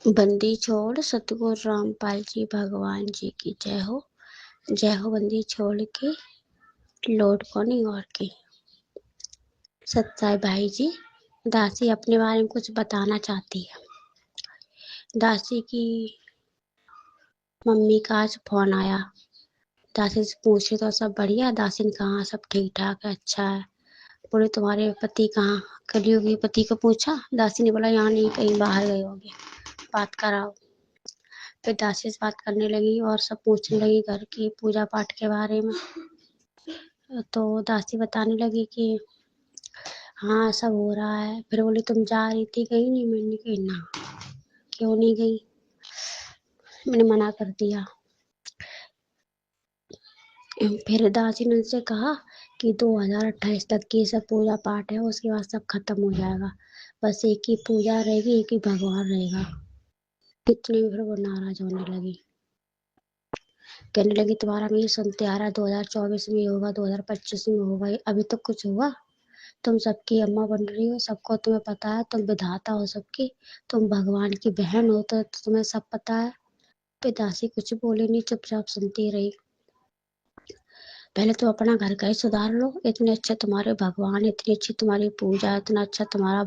बंदी छोड़ सतगुरु रामपाल जी भगवान जी की जय हो। बंदी छोड़ के लौट कौनी और की। सत्साई भाई जी, दासी अपने बारे में कुछ बताना चाहती है। दासी की मम्मी का आज फोन आया। दासी से पूछे तो सब बढ़िया। दासी ने कहा सब ठीक ठाक है, अच्छा है। बोले तुम्हारे पति कहाँ? कलियुगी पति को पूछा। दासी ने बोला यहाँ नहीं, कहीं बाहर गए होंगे, बात कराओ। फिर दासी से बात करने लगी और सब पूछने लगी घर की पूजा पाठ के बारे में। तो दासी बताने लगी कि हाँ सब हो रहा है। फिर बोली तुम जा रही थी कहीं? नहीं। मैंने कही ना, क्यों नहीं गई? मैंने मना कर दिया। फिर दासी ने उनसे कहा कि 2028 तक की सब पूजा पाठ है, उसके बाद सब खत्म हो जाएगा। बस एक ही पूजा रहेगी, एक ही भगवान रहेगा। इतने में फिर वो नाराज होने लगी। कहने लगी तुम्हारा मैं ये सुनते आ रहा है 2024 में होगा, 2025 में होगा, अभी तो कुछ हुआ? तुम सबकी अम्मा बन रही हो, सबको तुम्हें पता है, तुम विधाता हो सबकी, तुम भगवान की बहन हो, तो तुम्हें सब पता है। फिर दासी कुछ बोली नहीं, चुपचाप सुनती रही। पहले तो अपना घर का ही सुधार लो। इतने अच्छे तुम्हारे भगवान, इतनी अच्छी तुम्हारी पूजा, इतना अच्छा तुम्हारा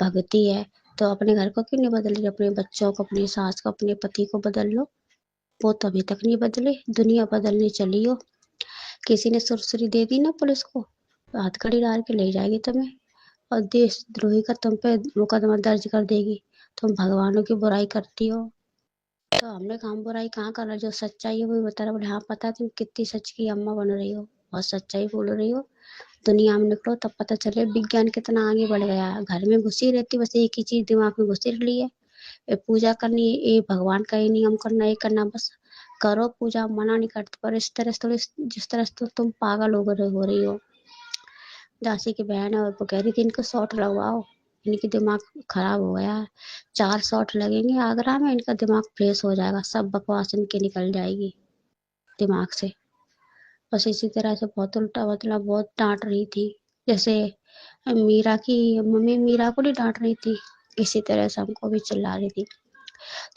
भक्ति है, तो अपने घर को क्यों नहीं बदल रही? अपने बच्चों को, अपनी सास को, अपने पति को बदल लो। वो तो अभी तक नहीं बदले, दुनिया बदलने चली हो। किसी ने सुरसुरी दे दी ना पुलिस को, हथकड़ी डाल के ले जाएगी तुम्हें और देशद्रोही का तुम पे मुकदमा दर्ज कर देगी। तुम भगवानों की बुराई करती हो, तो हमने काम बुराई कहाँ कर रहा? जो सच्चाई है वही बता रहा। बोले हाँ पता है, तुम कितनी सच की अम्मा बन रही हो, बहुत सच्चाई बोल रही हो। दुनिया में निकलो तब पता चले विज्ञान कितना आगे बढ़ गया है। घर में घुसी रहती, बस एक ही चीज दिमाग में घुसी रही है, ये पूजा करनी है, ये भगवान का ये नियम करना, ये करना। बस करो पूजा, मना नहीं करते, पर इस तरह से थोड़ी, जिस तरह से तो तुम पागल हो रही हो। दासी की बहन है और वो कह रही थी इनको शॉट लगवाओ, इनकी दिमाग खराब हो गया है। 4 शॉट लगेंगे आगरा में, इनका दिमाग फ्रेश हो जाएगा, सब बकवास इनकी निकल जाएगी दिमाग से। बस इसी तरह से बहुत उल्टा मतलब बहुत डांट रही थी। जैसे मीरा की मम्मी मीरा को नहीं डांट रही थी, इसी तरह से हमको भी चिल्ला रही थी।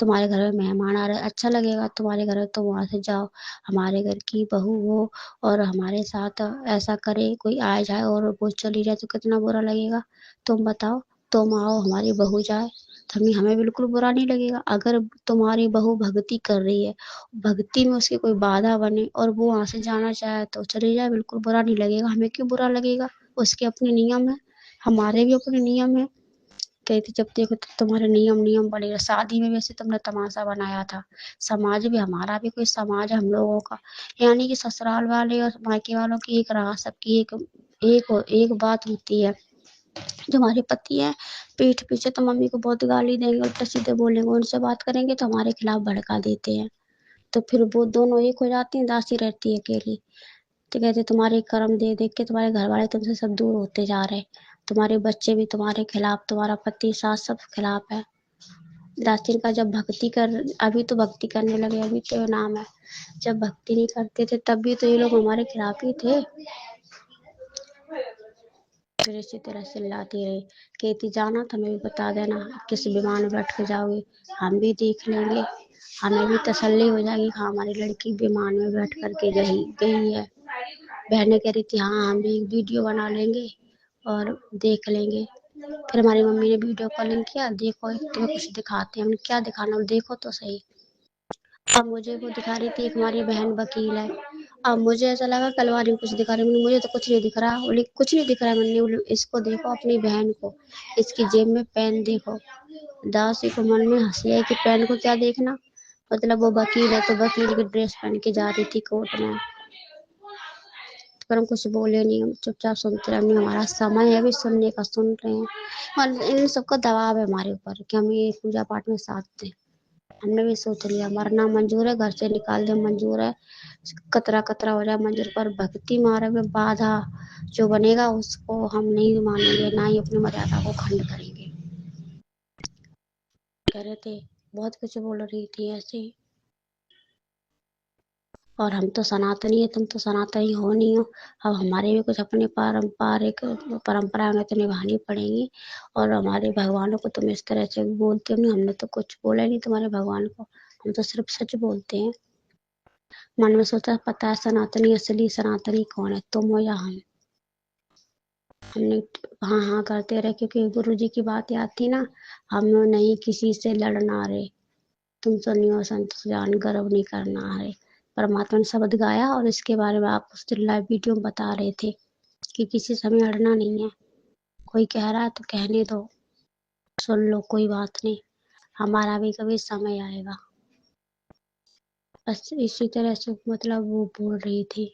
तुम्हारे घर में मेहमान आ रहे, अच्छा लगेगा तुम्हारे घर में तो वहां से जाओ। हमारे घर की बहू हो और हमारे साथ ऐसा करे, कोई आ जाए और वो चली जाए तो कितना बुरा लगेगा? तुम बताओ, तुम आओ हमारी बहू जाए तो हमें हमें बिल्कुल बुरा नहीं लगेगा। अगर तुम्हारी बहू भक्ति कर रही है, भक्ति में उसकी कोई बाधा बने और वो वहां से जाना चाहे तो चली जाए, बिल्कुल बुरा नहीं लगेगा। हमें क्यों बुरा लगेगा? उसके अपने नियम है, हमारे भी अपने नियम है। कही थी जब देखो तो तुम्हारे नियम नियम बनेगा। शादी में वैसे तुमने तमाशा बनाया था। समाज भी हमारा भी कोई समाज है हम लोगों का, यानी कि ससुराल वाले और मायके वालों की एक राह, सबकी एक बात होती है। जो हमारे पति है, पीठ पीछे तो मम्मी को बहुत गाली देंगे, उल्टा सीधे बोलेंगे, उनसे बात करेंगे तो हमारे खिलाफ भड़का देते हैं। तो फिर वो दोनों एक हो जाती हैं, दासी रहती है अकेली। तो कहते तुम्हारे कर्म दे देख के तुम्हारे घर वाले तुमसे सब दूर होते जा रहे, तुम्हारे बच्चे भी तुम्हारे खिलाफ, तुम्हारा पति सास सब खिलाफ है। दासिन का जब भक्ति कर, अभी तो भक्ति करने लगे, अभी तो नाम है। जब भक्ति नहीं करते थे तब भी तो ये लोग हमारे खिलाफ ही थे। फिर इसी तरह चिल्लाती रही, कहती जाना तो हमें भी बता देना, किस विमान में बैठ के जाओगे, हम भी देख लेंगे, हमें भी तसल्ली हो जाएगी हाँ हमारी लड़की विमान में बैठ करके गई गई है। बहनें कह रही थी हाँ हम भी वीडियो बना लेंगे और देख लेंगे। फिर हमारी मम्मी ने वीडियो कॉलिंग किया, देखो तुम्हें कुछ दिखाते हैं। हमने क्या दिखाना, देखो तो सही। अब मुझे वो दिखा रही थी, एक हमारी बहन वकील है। अब मुझे ऐसा लगा कल वाली कुछ दिखा रही, मुझे तो कुछ नहीं दिख रहा। बोली कुछ नहीं दिख रहा है। मैंने बोली इसको देखो, अपनी बहन को, इसकी जेब में पेन देखो। दासी को मन में हंसी आई कि पेन को क्या देखना, मतलब वो वकील है तो वकील की ड्रेस पहन के जा रही थी कोर्ट में। पर हम कुछ बोले नहीं, हम चुपचाप सुनते रहे। हमने हमारा समय है अभी सुनने का, सुन रहे हैं। और इन सबका दबाव है हमारे ऊपर कि हम ये पूजा पाठ में साथ दें। हमने भी सोच लिया मरना मंजूर है, घर से निकाल दे मंजूर है, कतरा कतरा हो जाए मंजूर, पर भक्ति मार्ग में बाधा जो बनेगा उसको हम नहीं मानेंगे, ना ही अपनी मर्यादा को खंड करेंगे। कह रहे थे बहुत कुछ बोल रही थी ऐसे ही। और हम तो सनातनी है, तुम तो सनातनी हो नहीं हो। अब हमारे भी कुछ अपने पारंपरिक परंपराएं तो निभानी पड़ेंगी। और हमारे भगवानों को तुम इस तरह से बोलते हो नहीं, हमने तो कुछ बोला नहीं तुम्हारे भगवान को, हम तो सिर्फ सच बोलते हैं। मन में सोचा पता है सनातनी असली सनातनी कौन है, तुम हो या हम। हमने हाँ हाँ करते रहे, क्योंकि गुरु जी की बात याद थी ना, हम नहीं किसी से लड़ना रे, तुम सुनियो संत जान गर्व नहीं करना है। परमात्मा ने शब्द गाया और इसके बारे में आप उस दिन लाइव वीडियो में बता रहे थे कि किसी से हमें अड़ना नहीं है। कोई कह रहा है तो कहने दो, सुन लो, कोई बात नहीं, हमारा भी कभी समय आएगा। बस इसी तरह से मतलब वो बोल रही थी।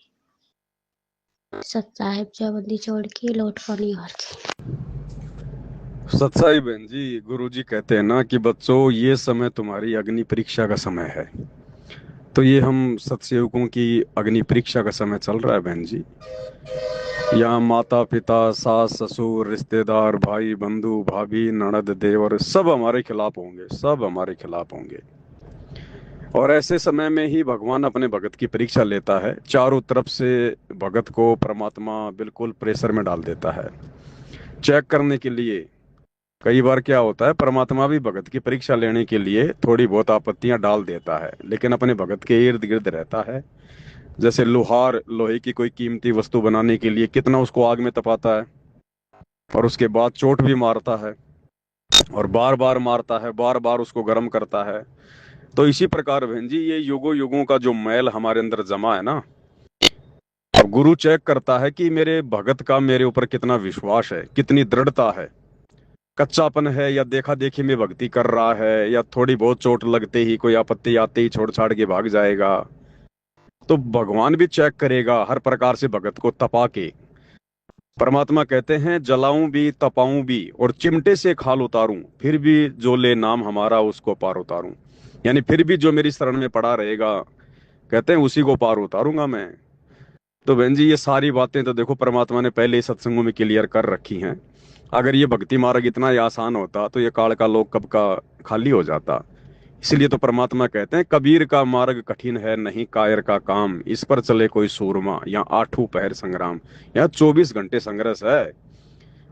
सत साहेब जयबंदी छोड़ के लौट पर नहीं हार के। सच्चाई बहन जी, गुरुजी कहते हैं ना कि बच्चों, ये समय तुम्हारी अग्नि परीक्षा का समय है। तो ये हम सत्सेवकों की अग्नि परीक्षा का समय चल रहा है बहन जी। यहाँ माता पिता सास ससुर रिश्तेदार भाई बंधु भाभी ननद देवर सब हमारे खिलाफ होंगे, सब हमारे खिलाफ होंगे। और ऐसे समय में ही भगवान अपने भगत की परीक्षा लेता है। चारों तरफ से भगत को परमात्मा बिल्कुल प्रेशर में डाल देता है, चेक करने के लिए। कई बार क्या होता है, परमात्मा भी भगत की परीक्षा लेने के लिए थोड़ी बहुत आपत्तियां डाल देता है, लेकिन अपने भगत के इर्द गिर्द रहता है। जैसे लोहार लोहे की कोई कीमती वस्तु बनाने के लिए कितना उसको आग में तपाता है, और उसके बाद चोट भी मारता है, और बार बार मारता है, बार बार उसको गर्म करता है। तो इसी प्रकार बहन जी, ये युगों युगों का जो मैल हमारे अंदर जमा है ना, और गुरु चेक करता है कि मेरे भगत का मेरे ऊपर कितना विश्वास है, कितनी दृढ़ता है। कच्चापन है, या देखा देखी में भक्ति कर रहा है, या थोड़ी बहुत चोट लगते ही कोई आपत्ति आते ही छोड़ छाड़ के भाग जाएगा। तो भगवान भी चेक करेगा हर प्रकार से भगत को तपा के। परमात्मा कहते हैं, जलाऊं भी तपाऊं भी और चिमटे से खाल उतारूं, फिर भी जो ले नाम हमारा उसको पार उतारूं। यानी फिर भी जो मेरी शरण में पड़ा रहेगा, कहते हैं उसी को पार उतारूंगा मैं। तो बहन जी, ये सारी बातें तो देखो परमात्मा ने पहले ही सत्संगों में क्लियर कर रखी हैं। अगर ये भक्ति मार्ग इतना ही आसान होता तो ये काल का लोक कब का खाली हो जाता। इसलिए तो परमात्मा कहते हैं, कबीर का मार्ग कठिन है नहीं कायर का काम, इस पर चले कोई सूरमा, या आठों पहर संग्राम। यहाँ 24 घंटे संघर्ष है।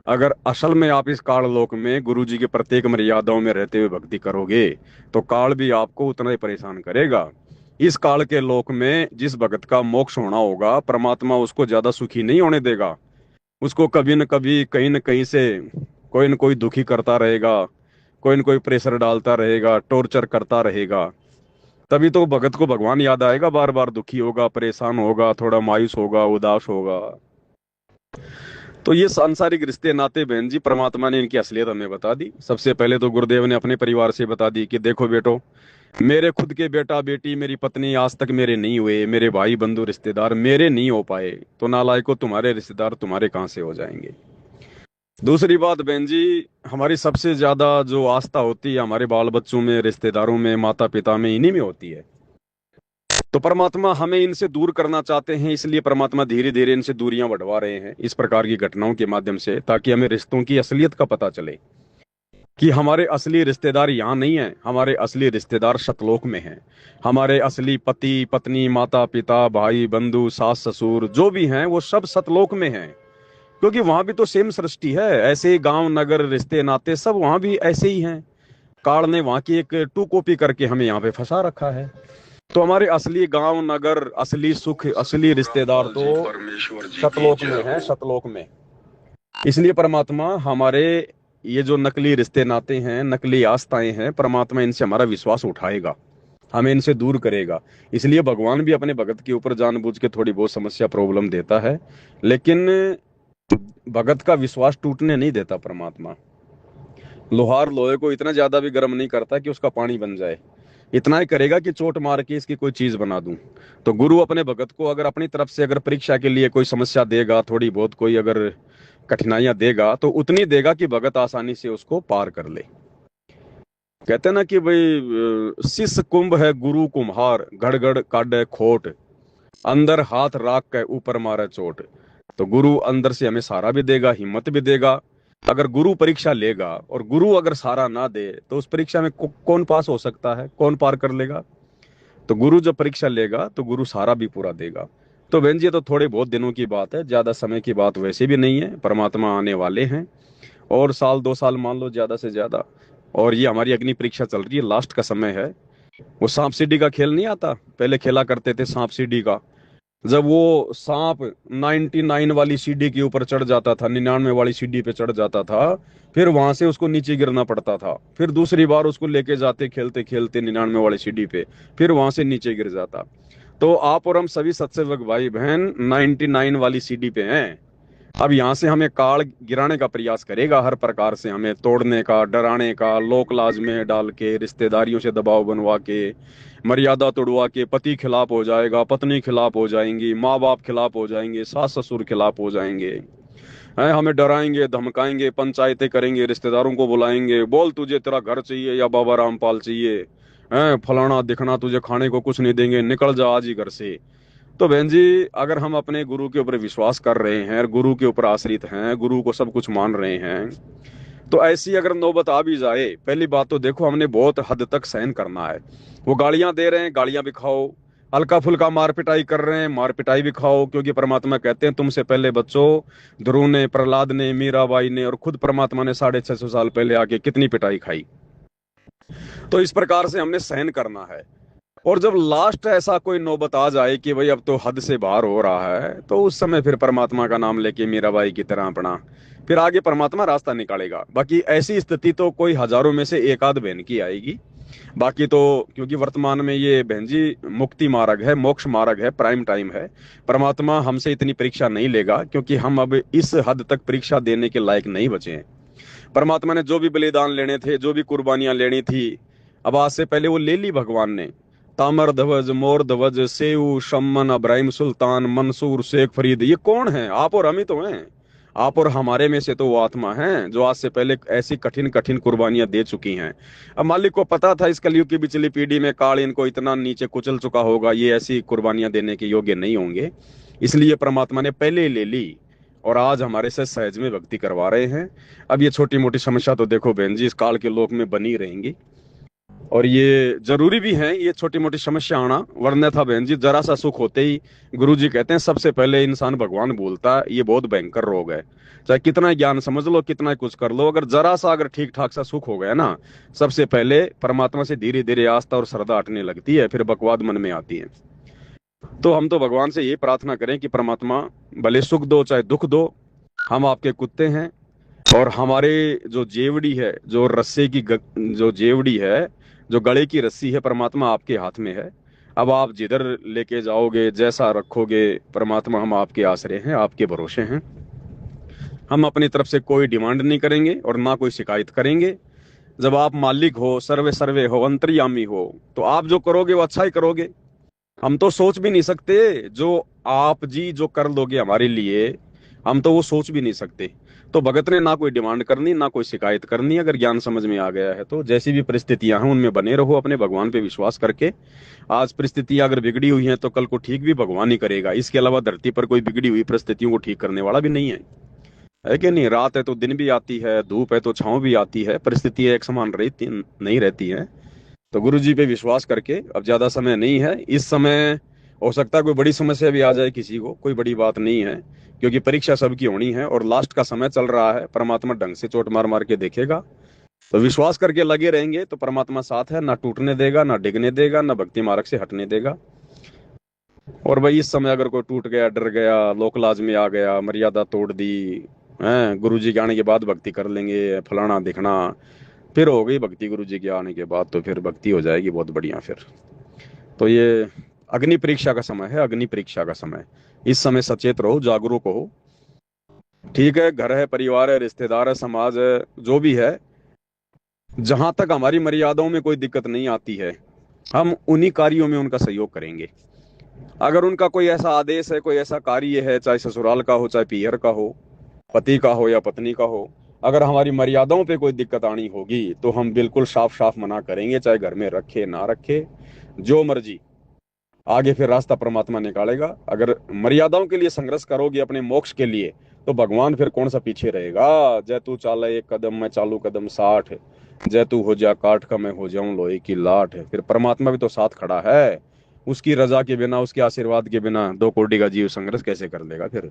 अगर असल में आप इस काल लोक में गुरु जी के प्रत्येक मर्यादाओं में रहते हुए भक्ति करोगे, तो काल भी आपको उतना ही परेशान करेगा। इस काल के लोक में जिस भगत का मोक्ष होना होगा, परमात्मा उसको ज्यादा सुखी नहीं होने देगा। उसको कभी न कभी कहीं न कहीं से कोई न कोई दुखी करता रहेगा, कोई न कोई प्रेशर डालता रहेगा, टॉर्चर करता रहेगा। तभी तो भगत को भगवान याद आएगा, बार बार दुखी होगा, परेशान होगा, थोड़ा मायूस होगा, उदास होगा। तो ये सांसारिक रिश्ते नाते बहन जी, परमात्मा ने इनकी असलियत हमें बता दी। सबसे पहले तो गुरुदेव ने अपने परिवार से बता दी कि देखो बेटो, मेरे खुद के बेटा बेटी मेरी पत्नी आज तक मेरे नहीं हुए, मेरे भाई बंधु रिश्तेदार मेरे नहीं हो पाए, तो नालायको तुम्हारे रिश्तेदार तुम्हारे कहाँ से हो जाएंगे। दूसरी बात बहन जी, हमारी सबसे ज्यादा जो आस्था होती है हमारे बाल बच्चों में, रिश्तेदारों में, माता पिता में, इन्हीं में होती है। तो परमात्मा हमें इनसे दूर करना चाहते हैं, इसलिए परमात्मा धीरे धीरे इनसे दूरियां बढ़वा रहे हैं इस प्रकार की घटनाओं के माध्यम से, ताकि हमें रिश्तों की असलियत का पता चले कि हमारे असली रिश्तेदार यहाँ नहीं है, हमारे असली रिश्तेदार सतलोक में हैं। हमारे असली पति पत्नी माता पिता भाई बंधु सास ससुर जो भी हैं, वो सब सतलोक में हैं। क्योंकि वहां भी तो सेम सृष्टि है, ऐसे ही गांव नगर रिश्ते नाते सब वहां भी ऐसे ही हैं। काल ने वहां की एक टू कॉपी करके हमें यहाँ पे फंसा रखा है। तो हमारे असली गांव नगर असली सुख असली रिश्तेदार तो सतलोक में है, सतलोक में। इसलिए परमात्मा हमारे ये जो नकली रिश्ते नाते हैं, नकली आस्थाएं हैं, परमात्मा इनसे हमारा विश्वास उठाएगा, हमें इनसे दूर करेगा। इसलिए भगवान भी अपने भगत के ऊपर जानबूझ के थोड़ी बहुत समस्या प्रॉब्लम देता है, लेकिन भगत का विश्वास टूटने नहीं देता परमात्मा। लोहार लोहे को इतना ज्यादा भी गर्म नहीं करता कि उसका पानी बन जाए, इतना ही करेगा कि चोट मार के इसकी कोई चीज बना दूं। तो गुरु अपने भगत को अगर अपनी तरफ से अगर परीक्षा के लिए कोई समस्या देगा, थोड़ी बहुत कोई अगर कठिनाइयां देगा, तो उतनी देगा कि भगत आसानी से उसको पार कर ले। कहते हैं ना कि भाई शिष्य कुंभ है गुरु कुम्हार, घड़ काटे खोट, अंदर हाथ राख के ऊपर मारे चोट। तो गुरु अंदर से हमें सहारा भी देगा, हिम्मत भी देगा। अगर गुरु परीक्षा लेगा और गुरु अगर सहारा ना दे, तो उस परीक्षा में कौन पास हो सकता है, कौन पार कर लेगा। तो गुरु जब परीक्षा लेगा तो गुरु सारा भी पूरा देगा। तो बहन जी ये तो थोड़े बहुत दिनों की बात है, ज्यादा समय की बात वैसे भी नहीं है। परमात्मा आने वाले हैं, और साल 2 साल मान लो ज्यादा से ज्यादा। और ये हमारी अग्नि परीक्षा चल रही है, लास्ट का समय है। वो सांप सीढ़ी का खेल नहीं आता, पहले खेला करते थे सांप सीढ़ी का। जब वो सांप 99 वाली सीढ़ी के ऊपर चढ़ जाता था, 99 वाली सीढ़ी पे चढ़ जाता था, फिर वहां से उसको नीचे गिरना पड़ता था। फिर दूसरी बार उसको लेके जाते खेलते खेलते 99 वाली सीढ़ी पे, फिर वहां से नीचे गिर जाता। तो आप और हम सभी सत्सेवक भाई बहन 99 वाली सीढ़ी पे हैं। अब यहाँ से हमें काल गिराने का प्रयास करेगा, हर प्रकार से हमें तोड़ने का, डराने का, लोक लाज में डाल के, रिश्तेदारियों से दबाव बनवा के, मर्यादा तोड़वा के, पति खिलाफ हो जाएगा, पत्नी खिलाफ हो जाएंगी, माँ बाप खिलाफ हो जाएंगे, सास ससुर खिलाफ हो जाएंगे। हैं, हमें डराएंगे, धमकाएंगे, पंचायतें करेंगे, रिश्तेदारों को बुलाएंगे, बोल तुझे तेरा घर चाहिए या बाबा रामपाल चाहिए, हैं फलाना दिखना, तुझे खाने को कुछ नहीं देंगे, निकल जा आज ही घर से। तो बहन जी अगर हम अपने गुरु के ऊपर विश्वास कर रहे हैं, गुरु के ऊपर आश्रित हैं, गुरु को सब कुछ मान रहे हैं, तो ऐसी अगर नौबत आ भी जाए, पहली बात तो देखो हमने बहुत हद तक सहन करना है। वो गालियां दे रहे हैं, गालियां भी खाओ। हल्का फुल्का मार पिटाई कर रहे हैं, मार पिटाई भी खाओ, क्योंकि परमात्मा कहते हैं तुमसे पहले बच्चों ध्रुव ने, प्रहलाद ने, मीराबाई ने और खुद परमात्मा ने 650 साल पहले आके कितनी पिटाई खाई। तो इस प्रकार से हमने सहन करना है। और जब लास्ट ऐसा कोई नौबत आ जाए कि भाई अब तो हद से बाहर हो रहा है, तो उस समय फिर परमात्मा का नाम लेके मीराबाई की तरह अपना, फिर आगे परमात्मा रास्ता निकालेगा। बाकी ऐसी स्थिति तो कोई हजारों में से एक आध बहन की आएगी। बाकी तो क्योंकि वर्तमान में ये बहन जी मुक्ति मार्ग है, मोक्ष मार्ग है, प्राइम टाइम है। परमात्मा हमसे इतनी परीक्षा नहीं लेगा, क्योंकि हम अब इस हद तक परीक्षा देने के लायक नहीं बचे हैं। परमात्मा ने जो भी बलिदान लेने थे, जो भी कुर्बानियां लेनी थी, अब आज से पहले वो ले ली भगवान ने। तामर ध्वज, मोर ध्वज, सेऊ, शम्मन, अब्राहिम सुल्तान, मंसूर, शेख फरीद, ये कौन है? आप और हम ही तो हैं। आप और हमारे में से तो वो आत्मा है जो आज से पहले ऐसी कठिन कठिन कुर्बानियां दे चुकी हैं। अब मालिक को पता था इस कलयुग की पिछली पीढ़ी में काल इनको इतना नीचे कुचल चुका होगा, ये ऐसी कुर्बानियां देने के योग्य नहीं होंगे, इसलिए परमात्मा ने पहले ही ले ली और आज हमारे से सहज में भक्ति करवा रहे हैं। अब ये छोटी मोटी समस्या तो देखो बहन जी इस काल के लोक में बनी रहेंगी, और ये जरूरी भी है ये छोटी मोटी समस्या आना, वरना था बहन जी जरा सा सुख होते ही गुरु जी कहते हैं सबसे पहले इंसान भगवान बोलता है। ये बहुत भयंकर रोग है, चाहे कितना ज्ञान समझ लो, कितना कुछ कर लो, अगर जरा सा अगर ठीक ठाक सा सुख हो गया ना, सबसे पहले परमात्मा से धीरे धीरे आस्था और श्रद्धा हटने लगती है, फिर बकवाद मन में आती है। तो हम तो भगवान से यही प्रार्थना करें कि परमात्मा भले सुख दो चाहे दुख दो, हम आपके कुत्ते हैं। और हमारे जो जेवड़ी है, जो रस्से की जो जेवड़ी है, जो गले की रस्सी है, परमात्मा आपके हाथ में है। अब आप जिधर लेके जाओगे, जैसा रखोगे, परमात्मा हम आपके आश्रय हैं, आपके भरोसे हैं। हम अपनी तरफ से कोई डिमांड नहीं करेंगे और ना कोई शिकायत करेंगे। जब आप मालिक हो, सर्वे सर्वे हो, अंतर्यामी हो, तो आप जो करोगे वो अच्छा ही करोगे। हम तो सोच भी नहीं सकते जो आप जी जो कर लोगे हमारे लिए, हम तो वो सोच भी नहीं सकते। तो भगत ने ना कोई डिमांड करनी, ना कोई शिकायत करनी। अगर ज्ञान समझ में आ गया है तो जैसी भी परिस्थितियां हैं उनमें बने रहो अपने भगवान पे विश्वास करके। आज परिस्थितियां अगर बिगड़ी हुई हैं तो कल को ठीक भी भगवान ही करेगा। इसके अलावा धरती पर कोई बिगड़ी हुई परिस्थितियों को ठीक करने वाला भी नहीं है कि नहीं? रात है तो दिन भी आती है, धूप है तो छांव भी आती है, परिस्थितियां एक समान रहती नहीं रहती हैं। तो गुरु जी पे विश्वास करके, अब ज्यादा समय नहीं है, इस समय हो सकता है कोई बड़ी समस्या भी आ जाए किसी को, कोई बड़ी बात नहीं है, क्योंकि परीक्षा सबकी होनी है और लास्ट का समय चल रहा है। परमात्मा ढंग से चोट मार मार के देखेगा। तो विश्वास करके लगे रहेंगे तो परमात्मा साथ है, ना टूटने देगा, ना डिगने देगा, ना भक्ति मार्ग से हटने देगा। और भाई इस समय अगर कोई टूट गया, डर गया, लोक लाज में आ गया, मर्यादा तोड़ दी, है गुरु जी के आने के बाद भक्ति कर लेंगे, फलाना दिखना, फिर हो गई भक्ति गुरु जी के आने के बाद, तो फिर भक्ति हो जाएगी बहुत बढ़िया फिर। तो ये अग्नि परीक्षा का समय है, अग्नि परीक्षा का समय। इस समय सचेत रहो, जागरूक हो। ठीक है, घर है, परिवार है, रिश्तेदार है, समाज है, जो भी है, जहां तक हमारी मर्यादाओं में कोई दिक्कत नहीं आती है, हम उन्हीं कार्यों में उनका सहयोग करेंगे। अगर उनका कोई ऐसा आदेश है, कोई ऐसा कार्य है, चाहे ससुराल का हो, चाहे पीहर का हो, पति का हो या पत्नी का हो, अगर हमारी मर्यादाओं पे कोई दिक्कत आनी होगी तो हम बिल्कुल साफ साफ मना करेंगे, चाहे घर में रखे ना रखे, जो मर्जी। आगे फिर रास्ता परमात्मा निकालेगा। अगर मर्यादाओं के लिए संघर्ष करोगे अपने मोक्ष के लिए, तो भगवान फिर कौन सा पीछे रहेगा। जय तू चाला एक कदम, मैं चालू कदम 60, जय तू हो जा काठ का, मैं हो जाऊं लोहे की लाठ। फिर परमात्मा भी तो साथ खड़ा है। उसकी रजा के बिना, उसके आशीर्वाद के बिना 2 कोटि का जीव संघर्ष कैसे कर लेगा फिर।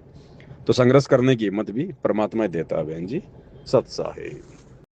तो संघर्ष करने की हिम्मत भी परमात्मा ही देता है बहन जी। सत साहे।